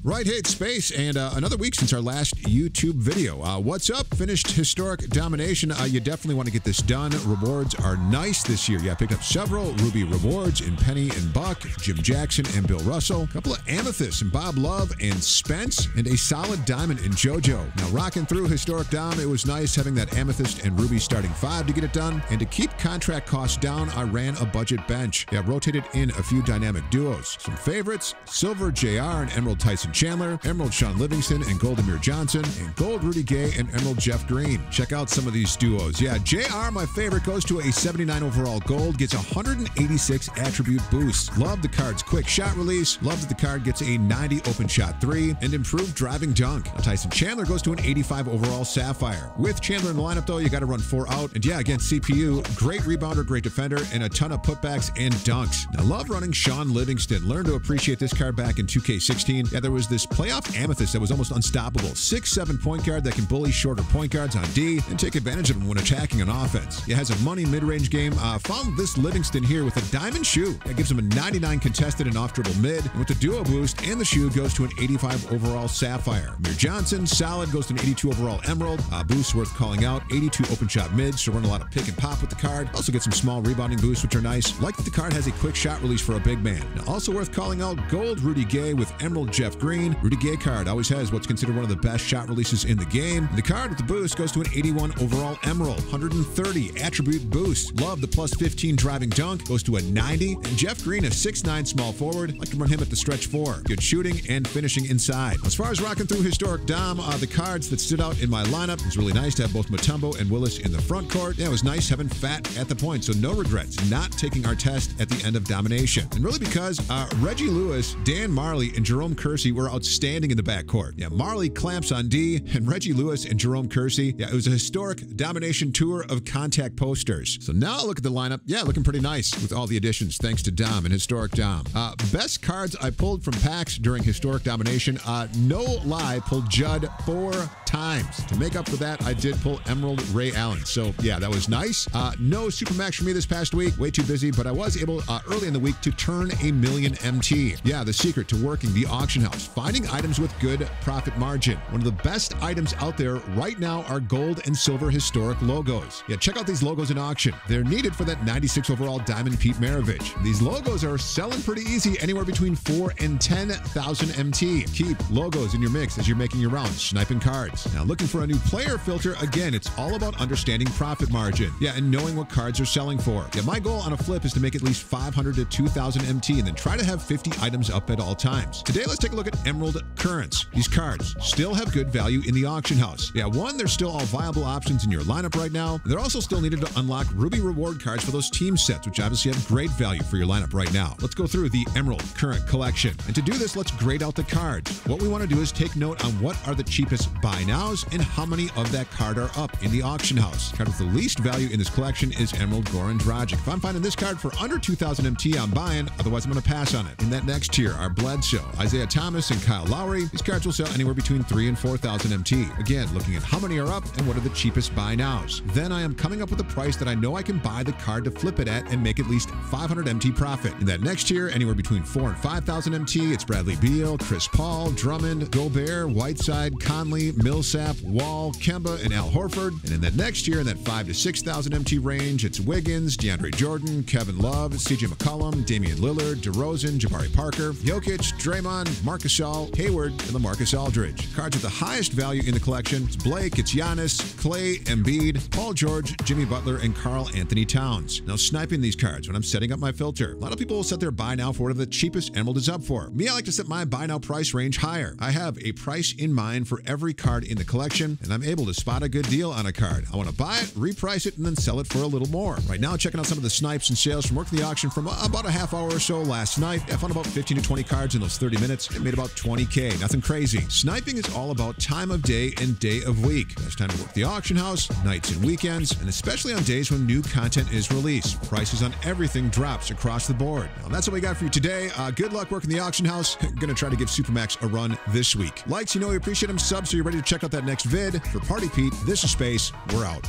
Right, hey, it's Space, and another week since our last YouTube video. What's up? Finished Historic Domination. You definitely want to get this done. Rewards are nice this year. Yeah, I picked up several Ruby rewards in Penny and Buck, Jim Jackson and Bill Russell, a couple of Amethysts in Bob Love and Spence, and a solid Diamond in JoJo. Now, rocking through Historic Dom, it was nice having that Amethyst and Ruby starting 5 to get it done, and to keep contract costs down, I ran a budget bench. Yeah, rotated in a few dynamic duos. Some favorites, Silver JR and Emerald Tyson Chandler, Emerald Sean Livingston and Gold Amir Johnson, and Gold Rudy Gay and Emerald Jeff Green. Check out some of these duos. Yeah, JR, my favorite, goes to a 79 overall gold, gets 186 attribute boosts. Love the card's quick shot release. Love that the card gets a 90 open shot 3 and improved driving dunk. Now, Tyson Chandler goes to an 85 overall Sapphire. With Chandler in the lineup, though, you got to run 4 out. And yeah, against CPU, great rebounder, great defender, and a ton of putbacks and dunks. Now, love running Sean Livingston. Learned to appreciate this card back in 2K16. Yeah, there was this playoff Amethyst that was almost unstoppable. 6'7" point guard that can bully shorter point guards on D and take advantage of them when attacking on offense. It has a money mid-range game. Found this Livingston here with a diamond shoe. That gives him a 99 contested and off-dribble mid. And with the duo boost and the shoe goes to an 85 overall Sapphire. Amir Johnson, solid, goes to an 82 overall Emerald. Boost worth calling out. 82 open shot mids, so run a lot of pick and pop with the card. Also get some small rebounding boosts, which are nice. Like that the card has a quick shot release for a big man. Now, also worth calling out, Gold Rudy Gay with Emerald Jeff Green. Rudy Gay card always has what's considered one of the best shot releases in the game. And the card with the boost goes to an 81 overall Emerald, 130 attribute boost. Love the plus 15 driving dunk, goes to a 90. And Jeff Green, a 6'9" small forward. Like to run him at the stretch 4. Good shooting and finishing inside. As far as rocking through Historic Dom, the cards that stood out in my lineup, it was really nice to have both Mutombo and Willis in the front court. Yeah, it was nice having Fat at the point, so no regrets not taking our test at the end of Domination. And really because Reggie Lewis, Dan Marley, and Jerome Kersey were outstanding in the backcourt. Yeah, Marley clamps on D, and Reggie Lewis and Jerome Kersey, yeah, it was a historic Domination tour of contact posters. So now look at the lineup. Yeah, looking pretty nice with all the additions, thanks to Dom and Historic Dom. Best cards I pulled from packs during Historic Domination, no lie, pulled Judd 4 times. To make up for that, I did pull Emerald Ray Allen. So yeah, that was nice. No Supermax for me this past week. Way too busy, but I was able early in the week to turn a million MT. Yeah, the secret to working the auction house. Finding items with good profit margin. One of the best items out there right now are gold and silver historic logos. Yeah, check out these logos in auction. They're needed for that 96 overall Diamond Pete Maravich. These logos are selling pretty easy, anywhere between 4 and 10,000 MT. Keep logos in your mix as you're making your rounds, sniping cards. Now, looking for a new player filter, again, it's all about understanding profit margin. Yeah, and knowing what cards are selling for. Yeah, my goal on a flip is to make at least 500 to 2,000 MT and then try to have 50 items up at all times. Today, let's take a look at Emerald Currents. These cards still have good value in the auction house. Yeah, one, they're still all viable options in your lineup right now. They're also still needed to unlock Ruby reward cards for those team sets, which obviously have great value for your lineup right now. Let's go through the Emerald Current collection. And to do this, let's grade out the cards. What we want to do is take note on what are the cheapest buy nows and how many of that card are up in the auction house. The card with the least value in this collection is Emerald Goran Dragic. If I'm finding this card for under 2,000 MT, I'm buying. Otherwise, I'm going to pass on it. In that next tier are Bledsoe, Isaiah Thomas, and Kyle Lowry. These cards will sell anywhere between 3 and 4,000 MT. Again, looking at how many are up and what are the cheapest buy nows. Then I am coming up with a price that I know I can buy the card to flip it at and make at least 500 MT profit. In that next tier, anywhere between 4 and 5,000 MT, it's Bradley Beal, Chris Paul, Drummond, Gobert, Whiteside, Conley, Millsap, Wall, Kemba, and Al Horford. And in that next year, in that 5 to 6,000 MT range, it's Wiggins, DeAndre Jordan, Kevin Love, CJ McCollum, Damian Lillard, DeRozan, Jabari Parker, Jokic, Draymond, Marc Gasol, Hayward, and LaMarcus Aldridge. Cards with the highest value in the collection, it's Blake, it's Giannis, Clay, Embiid, Paul George, Jimmy Butler, and Karl Anthony Towns. Now, sniping these cards when I'm setting up my filter. A lot of people will set their buy now for whatever the cheapest Emerald is up for. Me, I like to set my buy now price range higher. I have a price in mind for every card in the collection, and I'm able to spot a good deal on a card. I want to buy it, reprice it, and then sell it for a little more. Right now, checking out some of the snipes and sales from working the auction from about a half hour or so last night. I found about 15 to 20 cards in those 30 minutes. It made about 20K. Nothing crazy. Sniping is all about time of day and day of week. Best time to work the auction house, nights and weekends, and especially on days when new content is released. Prices on everything drops across the board. Now, that's what we got for you today. Good luck working the auction house. Gonna try to give Supermax a run this week. Likes, you know we appreciate them. Subs, so you're ready to check out that next vid. For Party Pete, this is Space. We're out.